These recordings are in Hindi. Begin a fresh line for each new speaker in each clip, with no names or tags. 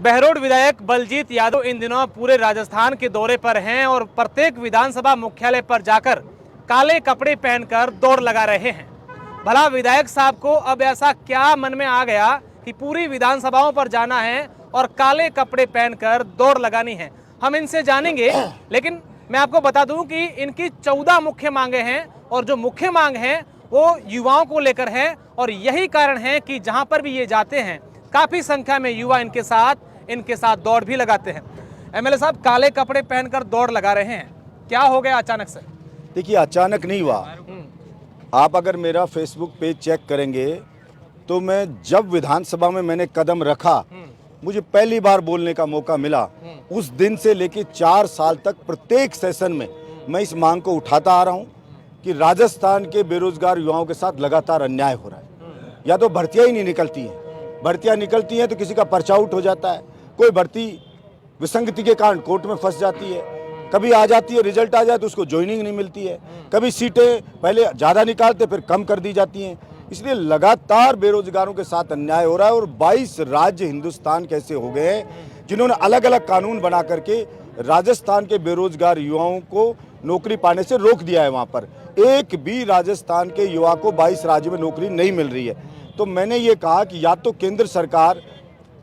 बहरोड विधायक बलजीत यादव इन दिनों पूरे राजस्थान के दौरे पर हैं और प्रत्येक विधानसभा मुख्यालय पर जाकर काले कपड़े पहनकर दौड़ लगा रहे हैं। भला विधायक साहब को अब ऐसा क्या मन में आ गया कि पूरी विधानसभाओं पर जाना है और काले कपड़े पहनकर दौड़ लगानी है? हम इनसे जानेंगे, लेकिन मैं आपको बता दूं कि इनकी 14 मुख्य मांगे हैं और जो मुख्य मांग है वो युवाओं को लेकर है और यही कारण है कि जहां पर भी ये जाते हैं काफी संख्या में युवा इनके साथ दौड़ भी लगाते हैं। एमएलए साहब, काले कपड़े पहनकर दौड़ लगा रहे हैं, क्या हो गया अचानक से?
देखिए, अचानक नहीं हुआ। आप अगर मेरा फेसबुक पेज चेक करेंगे तो मैं जब विधानसभा में मैंने कदम रखा, मुझे पहली बार बोलने का मौका मिला, उस दिन से लेकर 4 साल तक प्रत्येक सेशन में मैं इस मांग को उठाता आ रहा हूं कि राजस्थान के बेरोजगार युवाओं के साथ लगातार अन्याय हो रहा है। या तो भर्तियां ही नहीं निकलती हैं, भर्तियां निकलती हैं तो किसी का पर्चा आउट हो जाता है, कोई भर्ती विसंगति के कारण कोर्ट में फंस जाती है, कभी आ जाती है, रिजल्ट आ जाए तो उसको ज्वाइनिंग नहीं मिलती है, कभी सीटें पहले ज़्यादा निकालते फिर कम कर दी जाती हैं। इसलिए लगातार बेरोजगारों के साथ अन्याय हो रहा है और 22 राज्य हिंदुस्तान के ऐसे हो गए हैं जिन्होंने अलग अलग कानून बना करके राजस्थान के बेरोजगार युवाओं को नौकरी पाने से रोक दिया है। वहाँ पर एक भी राजस्थान के युवा को 22 राज्यों में नौकरी नहीं मिल रही है। तो मैंने ये कहा कि या तो केंद्र सरकार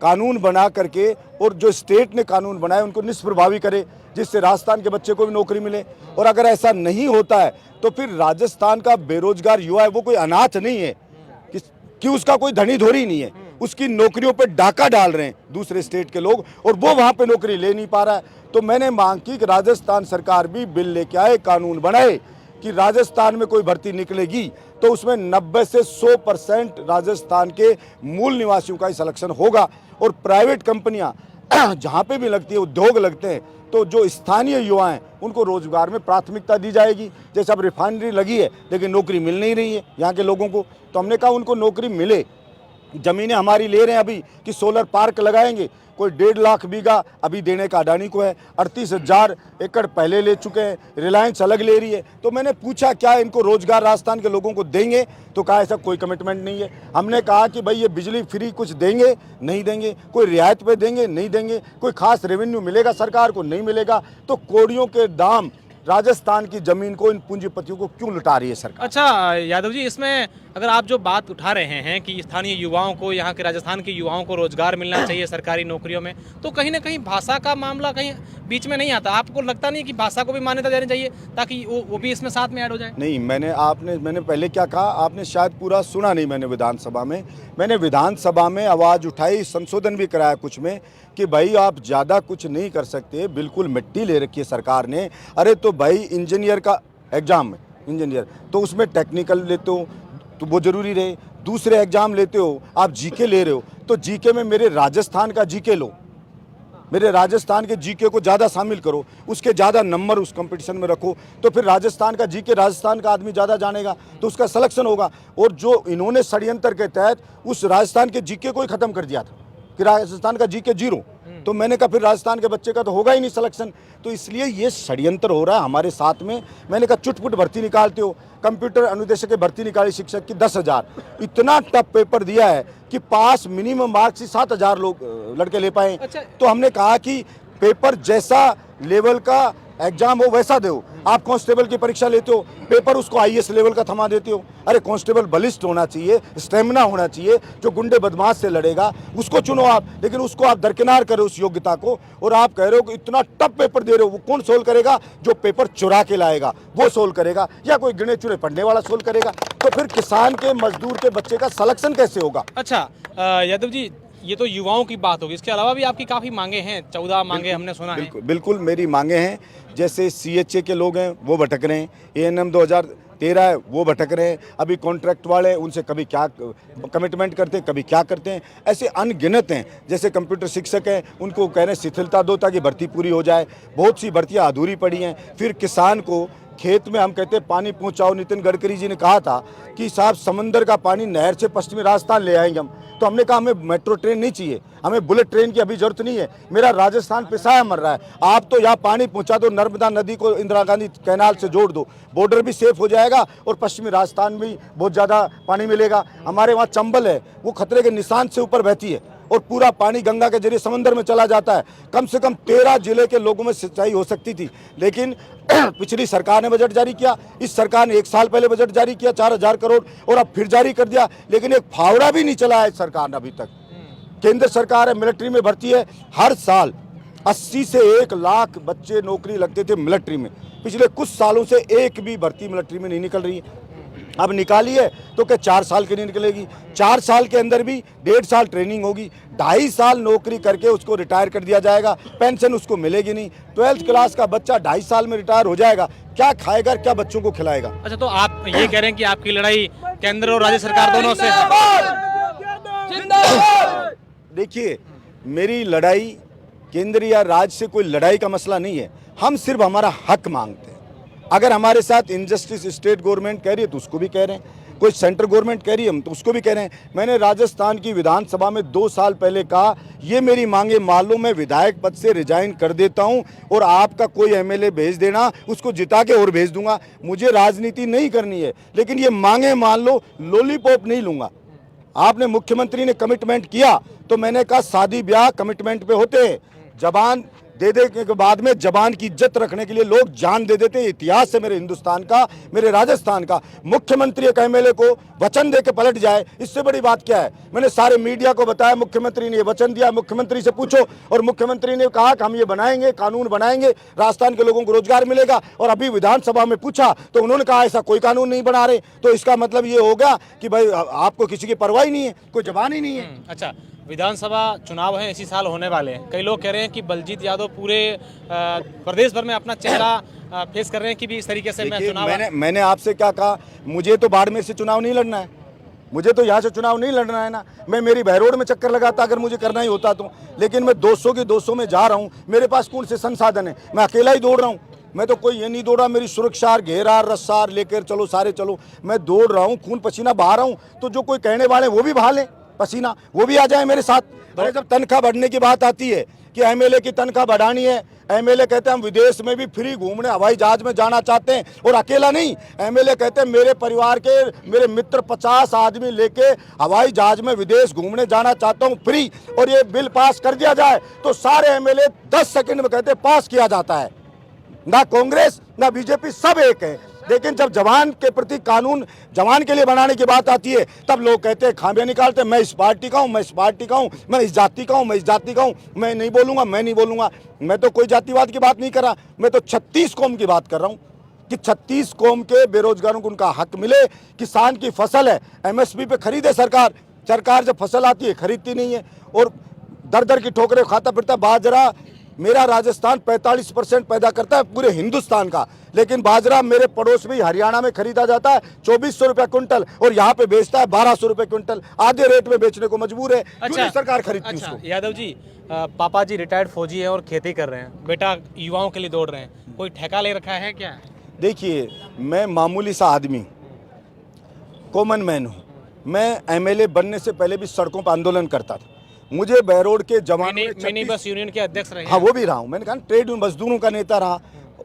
कानून बना करके और जो स्टेट ने कानून बनाए उनको निष्प्रभावी करे, जिससे राजस्थान के बच्चे को भी नौकरी मिले। और अगर ऐसा नहीं होता है तो फिर राजस्थान का बेरोजगार युवा है वो कोई अनाथ नहीं है कि उसका कोई धनी धोरी नहीं है, उसकी नौकरियों पे डाका डाल रहे हैं दूसरे स्टेट के लोग और वो वहाँ पे नौकरी ले नहीं पा रहा है। तो मैंने मांग की कि राजस्थान सरकार भी बिल लेके आए, कानून बनाए कि राजस्थान में कोई भर्ती निकलेगी तो उसमें 90 से 100% राजस्थान के मूल निवासियों का ही सिलेक्शन होगा। और प्राइवेट कंपनियां जहां पे भी लगती है, उद्योग लगते हैं, तो जो स्थानीय युवा हैं उनको रोजगार में प्राथमिकता दी जाएगी। जैसे अब रिफाइनरी लगी है लेकिन नौकरी मिल नहीं रही है यहाँ के लोगों को, तो हमने कहा उनको नौकरी मिले। ज़मीनें हमारी ले रहे हैं अभी कि सोलर पार्क लगाएंगे, कोई 1.5 लाख बीघा अभी देने का अडानी को है, 38,000 एकड़ पहले ले चुके हैं, रिलायंस अलग ले रही है। तो मैंने पूछा क्या इनको रोजगार राजस्थान के लोगों को देंगे, तो कहा ऐसा कोई कमिटमेंट नहीं है। हमने कहा कि भाई ये बिजली फ्री कुछ देंगे, नहीं देंगे, कोई रियायत पे देंगे, नहीं देंगे, कोई खास रेवेन्यू मिलेगा सरकार को, नहीं मिलेगा। तो कौड़ियों के दाम राजस्थान की जमीन को इन पूंजीपतियों को क्यों लुटा रही है सरकार?
अच्छा यादव जी, इसमें अगर आप जो बात उठा रहे हैं कि स्थानीय युवाओं को, यहाँ के राजस्थान के युवाओं को रोजगार मिलना चाहिए सरकारी नौकरियों में, तो कहीं ना कहीं भाषा का मामला कहीं बीच में नहीं आता? आपको लगता नहीं कि भाषा को भी मान्यता देनी चाहिए ताकि वो भी इसमें साथ में ऐड हो जाए?
नहीं, मैंने पहले क्या कहा, आपने शायद पूरा सुना नहीं। मैंने विधानसभा में आवाज़ उठाई, संशोधन भी कराया कुछ में कि भाई आप ज़्यादा कुछ नहीं कर सकते, बिल्कुल मिट्टी ले रखी है सरकार ने। अरे तो भाई इंजीनियर का एग्ज़ाम में इंजीनियर तो उसमें टेक्निकल लेते हो तो वो ज़रूरी रहे, दूसरे एग्ज़ाम लेते हो, आप जीके ले रहे हो तो जीके में मेरे राजस्थान का जीके लो, मेरे राजस्थान के जीके को ज़्यादा शामिल करो, उसके ज़्यादा नंबर उस कंपटीशन में रखो, तो फिर राजस्थान का जीके राजस्थान का आदमी ज़्यादा जानेगा तो उसका सिलेक्शन होगा। और जो इन्होंने षड्यंत्र के तहत उस राजस्थान के जीके को ही ख़त्म कर दिया था कि राजस्थान का जीके 0, तो मैंने कहा फिर राजस्थान के बच्चे का तो होगा ही नहीं सिलेक्शन। तो इसलिए ये षड्यंत्र हो रहा है हमारे साथ में। मैंने कहा चुटपुट भर्ती निकालते हो, कंप्यूटर अनुदेशक की भर्ती निकाली शिक्षक की 10,000, इतना टफ पेपर दिया है कि पास मिनिमम मार्क्स ही 7,000 लोग लड़के ले पाए।
अच्छा।
तो हमने कहा कि पेपर जैसा लेवल का एग्जाम हो वैसा दो। आप कांस्टेबल की परीक्षा लेते हो, पेपर उसको आईएएस लेवल का थमा देते हो। अरे कांस्टेबल बलिष्ठ होना चाहिए, स्टेमिना होना चाहिए, जो गुंडे बदमाश से लड़ेगा उसको चुनो आप, लेकिन उसको आप दरकिनार करो उस योग्यता को। और आप कह रहे हो कि इतना टफ पेपर दे रहे हो, वो कौन सोल्व करेगा? जो पेपर चुरा के लाएगा वो सोल्व करेगा, या कोई गिने चुने पढ़ने वाला सोल्व करेगा? तो फिर किसान के, मजदूर के बच्चे का सिलेक्शन कैसे होगा?
अच्छा यादव जी, ये तो युवाओं की बात होगी, इसके अलावा भी आपकी काफ़ी मांगे हैं, 14 मांगे हमने सुना है।
बिल्कुल मेरी मांगे हैं। जैसे सीएचए के लोग हैं वो भटक रहे हैं, एएनएम 2013 है वो भटक रहे हैं, अभी कॉन्ट्रैक्ट वाले उनसे कभी क्या कमिटमेंट करते हैं, कभी क्या करते हैं, ऐसे अनगिनत हैं। जैसे कंप्यूटर शिक्षक हैं, उनको कह रहे हैं शिथिलता दो ताकि भर्ती पूरी हो जाए, बहुत सी भर्तियाँ अधूरी पड़ी हैं। फिर किसान को खेत में हम कहते हैं पानी पहुंचाओ। नितिन गडकरी जी ने कहा था कि साहब समंदर का पानी नहर से पश्चिमी राजस्थान ले आएंगे हम, तो हमने कहा हमें मेट्रो ट्रेन नहीं चाहिए, हमें बुलेट ट्रेन की अभी जरूरत नहीं है। मेरा राजस्थान पिसाया मर रहा है, आप तो यहाँ पानी पहुँचा दो, नर्मदा नदी को इंदिरा गांधी कैनाल से जोड़ दो, बॉर्डर भी सेफ हो जाएगा और पश्चिमी राजस्थान में बहुत ज़्यादा पानी मिलेगा। हमारे वहाँ चंबल है, वो खतरे के निशान से ऊपर बहती है, और पूरा पानी गंगा के जरिए समंदर में चला जाता है। कम से कम 13 जिले के लोगों में सिंचाई हो सकती थी, लेकिन पिछली सरकार ने बजट जारी किया, इस सरकार ने 1 साल पहले बजट जारी किया 4000 करोड़ और अब फिर जारी कर दिया, लेकिन एक फावड़ा भी नहीं चला है सरकार ने अभी तक। केंद्र सरकार है, मिलिट्री में भर्ती है, हर साल 80 से 1 लाख बच्चे नौकरी लगते थे मिलिट्री में। पिछले कुछ सालों से एक भी भर्ती मिलिट्री में नहीं निकल रही है। अब निकाली है तो क्या 4 साल की नहीं निकलेगी? 4 साल के अंदर भी 1.5 साल ट्रेनिंग होगी, 2.5 साल नौकरी करके उसको रिटायर कर दिया जाएगा, पेंशन उसको मिलेगी नहीं। 12th क्लास का बच्चा 2.5 साल में रिटायर हो जाएगा, क्या खाएगा, क्या बच्चों को खिलाएगा?
अच्छा, तो आप ये कह रहे हैं कि आपकी लड़ाई केंद्र और राज्य सरकार दोनों से?
देखिए, मेरी लड़ाई केंद्र या राज्य से कोई लड़ाई का मसला नहीं है, हम सिर्फ हमारा हक मांगते हैं। अगर हमारे साथ इनजस्टिस स्टेट गवर्नमेंट कह रही है तो उसको भी कह रहे हैं, कोई सेंट्रल गवर्नमेंट कह रही है हम तो उसको भी कह रहे हैं। मैंने राजस्थान की विधानसभा में 2 साल पहले कहा, ये मेरी मांगे मान लो, मैं विधायक पद से रिजाइन कर देता हूं और आपका कोई एमएलए भेज देना, उसको जिता के और भेज दूंगा। मुझे राजनीति नहीं करनी है, लेकिन ये मांगे मान लो, लॉलीपॉप नहीं लूंगा। आपने मुख्यमंत्री ने कमिटमेंट किया तो मैंने कहा शादी ब्याह कमिटमेंट पे होते हैं, जबान दे देने के बाद में जबान की इज्जत रखने के लिए लोग जान दे देते हैं। इतिहास है मेरे हिंदुस्तान का, मेरे राजस्थान का। मुख्यमंत्री एक एमएलए को वचन दे के पलट जाए, इससे बड़ी बात क्या है? मैंने सारे मीडिया को बताया मुख्यमंत्री ने ये वचन दिया, मुख्यमंत्री से पूछो, और मुख्यमंत्री ने कहा कि हम ये बनाएंगे, कानून बनाएंगे, राजस्थान के लोगों को रोजगार मिलेगा। और अभी विधानसभा में पूछा तो उन्होंने कहा ऐसा कोई कानून नहीं बना रहे। तो इसका मतलब ये होगा कि भाई आपको किसी की परवाह ही नहीं है, कोई जबान ही नहीं है।
अच्छा, विधानसभा चुनाव है, इसी साल होने वाले हैं। कई लोग कह रहे हैं कि बलजीत यादव पूरे प्रदेश भर में अपना चेहरा फेस कर रहे हैं कि भी इस तरीके से मैं चुनाव।
मैंने आपसे क्या कहा, मुझे तो बाड़मेर से चुनाव नहीं लड़ना है, मुझे तो यहाँ से चुनाव नहीं लड़ना है ना। मैं मेरी बहरोड में चक्कर लगाता अगर मुझे करना ही होता तो, लेकिन मैं 200 के 200 में जा रहा हूँ। मेरे पास कौन से संसाधन है? मैं अकेला ही दौड़ रहा हूँ। मैं तो कोई ये नहीं दौड़ रहा, मेरी सुरक्षा घेरा रस्सार लेकर चलो, सारे चलो, मैं दौड़ रहा हूँ, खून पसीना बहा रहा हूँ। तो जो कोई कहने वाले वो भी बहा लें पसीना, वो भी आ जाए मेरे साथ। अरे जब तनख्वाह बढ़ने की बात आती है कि एमएलए की तनख्वाह बढ़ानी है, एमएलए कहते हैं हम विदेश में भी फ्री घूमने हवाई जहाज में जाना चाहते हैं, और अकेला नहीं, एमएलए कहते हैं मेरे परिवार के मेरे मित्र 50 आदमी लेके हवाई जहाज में विदेश घूमने जाना चाहता हूं फ्री, और ये बिल पास कर दिया जाए तो सारे एमएलए 10 सेकंड में कहते हैं पास किया जाता है। ना कांग्रेस ना बीजेपी, सब एक है। लेकिन जब जवान के प्रति कानून जवान के लिए बनाने की बात आती है तब लोग कहते हैं खामियां निकालते हैं, मैं इस पार्टी का हूं, मैं इस पार्टी का हूं, मैं इस जाति का हूं, मैं इस जाति का हूं, मैं नहीं बोलूंगा, मैं नहीं बोलूंगा। मैं तो कोई जातिवाद की बात नहीं कर रहा, मैं तो 36 कौम की बात कर रहा हूं कि 36 कौम के बेरोजगारों को उनका हक मिले। किसान की फसल है, एमएसपी पे खरीदे सरकार। सरकार जब फसल आती है खरीदती नहीं है और दर दर की ठोकरें खाता फिरता। बाजरा मेरा राजस्थान 45% पैदा करता है पूरे हिंदुस्तान का, लेकिन बाजरा मेरे पड़ोस में हरियाणा में खरीदा जाता है 2400 रुपए क्विंटल और यहाँ पे बेचता है 1200 रुपए क्विंटल। आधे रेट में बेचने को मजबूर है। क्यों नहीं सरकार खरीदती उसको?
यादव जी, पापा जी रिटायर्ड फौजी है और खेती कर रहे हैं, बेटा युवाओं के लिए दौड़ रहे हैं, कोई ठेका ले रखा है क्या?
देखिए, मैं मामूली सा आदमी, कॉमन मैन हूँ। मैं एमएलए बनने से पहले भी सड़कों पर आंदोलन करता था। मुझे बहरोड के जवान
मिनी बस यूनियन के अध्यक्ष रहे।
हाँ, वो भी रहा हूँ। मैंने कहा ट्रेड यूनियन मजदूरों का नेता रहा,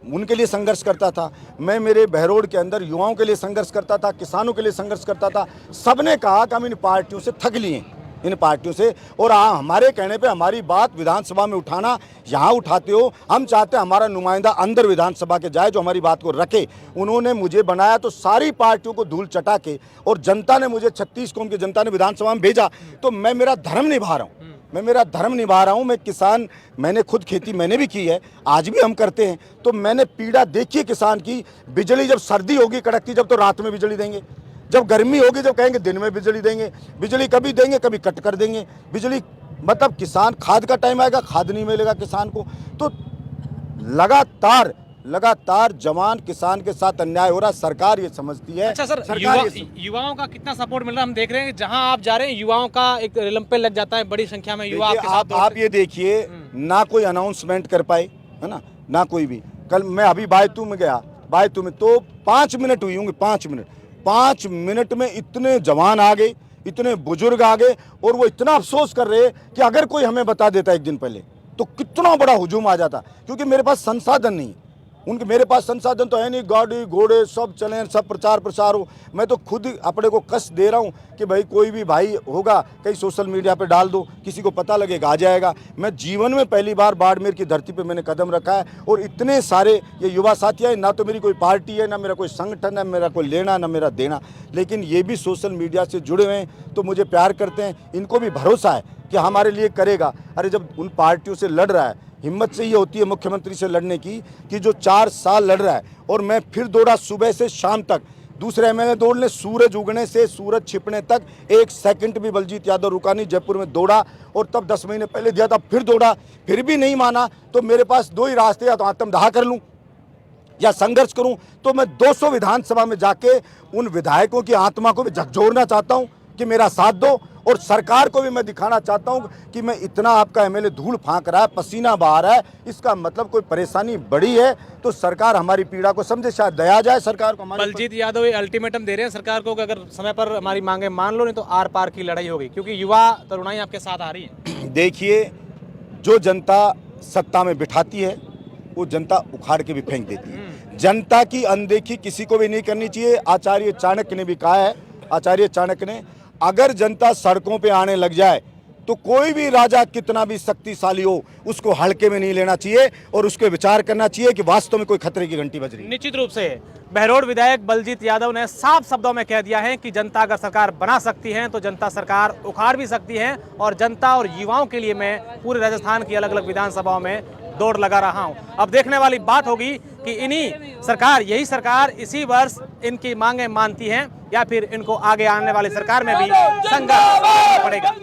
उनके लिए संघर्ष करता था। मैं मेरे बहरोड के अंदर युवाओं के लिए संघर्ष करता था, किसानों के लिए संघर्ष करता था। सबने कहा कि हम इन पार्टियों से थक लिए, इन पार्टियों से, और हमारे कहने पे हमारी बात विधानसभा में उठाना, यहाँ उठाते हो। हम चाहते हैं हमारा नुमाइंदा अंदर विधानसभा के जाए जो हमारी बात को रखे। उन्होंने मुझे बनाया तो सारी पार्टियों को धूल चटा के, और जनता ने मुझे 36 कौम की जनता ने विधानसभा में भेजा, तो मैं मेरा धर्म निभा रहा हूँ। मैं मेरा धर्म निभा रहा हूँ। मैं किसान, मैंने खुद खेती मैंने भी की है, आज भी हम करते हैं। तो मैंने पीड़ा देखी है किसान की। बिजली जब सर्दी होगी कड़कती, जब तो रात में बिजली देंगे, जब गर्मी होगी जब कहेंगे दिन में बिजली देंगे। बिजली कभी देंगे कभी कट कर देंगे बिजली। मतलब किसान, खाद का टाइम आएगा खाद नहीं मिलेगा किसान को। तो लगातार जवान किसान के साथ अन्याय हो रहा, सरकार ये समझती है।
अच्छा सर, युवाओं का कितना सपोर्ट मिल रहा है? हम देख रहे हैं जहां आप जा रहे हैं युवाओं का एक रिलंपे लग जाता है, बड़ी संख्या में युवा आपके साथ।
आप ये देखिए, ना कोई अनाउंसमेंट कर पाए, है ना कोई भी। कल मैं अभी बायतू में गया, बायतू में तो 5 मिनट हुई होंगे, 5 मिनट में इतने जवान आ गए, इतने बुजुर्ग आ गए, और वो इतना अफसोस कर रहे कि अगर कोई हमें बता देता एक दिन पहले तो कितना बड़ा हुजूम आ जाता। क्योंकि मेरे पास संसाधन नहीं, उनके मेरे पास संसाधन तो है नहीं, गाड़ी घोड़े सब चले, सब प्रचार प्रसार हो। मैं तो खुद अपने को कष्ट दे रहा हूँ कि भाई कोई भी भाई होगा कहीं सोशल मीडिया पे डाल दो, किसी को पता लगेगा आ जाएगा। मैं जीवन में पहली बार बाड़मेर की धरती पे मैंने कदम रखा है और इतने सारे ये युवा साथी हैं, ना तो मेरी कोई पार्टी है, ना मेरा कोई संगठन है, मेरा कोई लेना ना मेरा देना, लेकिन ये भी सोशल मीडिया से जुड़े हुए हैं तो मुझे प्यार करते हैं। इनको भी भरोसा है कि हमारे लिए करेगा। अरे जब उन पार्टियों से लड़ रहा है, हिम्मत से ये होती है मुख्यमंत्री से लड़ने की कि जो 4 साल लड़ रहा है और मैं फिर दौड़ा सुबह से शाम तक, दूसरे एमएलए दौड़ ले, सूरज उगने से सूरज छिपने तक 1 सेकंड भी बलजीत यादव रुका नहीं। जयपुर में दौड़ा और तब 10 महीने पहले दिया था, फिर दौड़ा, फिर भी नहीं माना। तो मेरे पास 2 ही रास्ते, या तो आत्मदाह कर लूँ या संघर्ष करूँ। तो मैं 200 विधानसभा में जाके उन विधायकों की आत्मा को भी झकझोरना चाहता हूँ कि मेरा साथ दो, और सरकार को भी मैं दिखाना चाहता हूं कि मैं इतना आपका एमएलए धूल फांक रहा है, पसीना बहा रहा है, इसका मतलब कोई परेशानी बड़ी है तो सरकार हमारी पीड़ा को समझे, शायद दया जाए सरकार को।
बलजीत यादव ये अल्टीमेटम दे रहे हैं सरकार को कि अगर समय पर हमारी मांगे मान लो, नहीं तो आर पार की लड़ाई होगी, क्योंकि युवा तरुणाई आपके साथ आ रही है।
देखिए, जो जनता सत्ता में बिठाती है वो जनता उखाड़ के भी फेंक देती है। जनता की अनदेखी किसी को भी नहीं करनी चाहिए। आचार्य चाणक्य ने भी कहा है, आचार्य चाणक्य ने, अगर जनता सड़कों पे आने लग जाए तो कोई भी राजा कितना भी शक्तिशाली हो उसको हल्के में नहीं लेना चाहिए और उसके विचार करना चाहिए कि वास्तव में कोई खतरे की घंटी बज रही है।
निश्चित रूप से बहरोड विधायक बलजीत यादव ने साफ शब्दों में कह दिया है कि जनता अगर सरकार बना सकती है तो जनता सरकार उखाड़ भी सकती है, और जनता और युवाओं के लिए मैं पूरे राजस्थान की अलग अलग विधानसभाओं में दौड़ लगा रहा हूं। अब देखने वाली बात होगी कि यही सरकार इसी वर्ष इनकी मांगे मानती है या फिर इनको आगे आने वाली सरकार में भी संघर्ष करना पड़ेगा।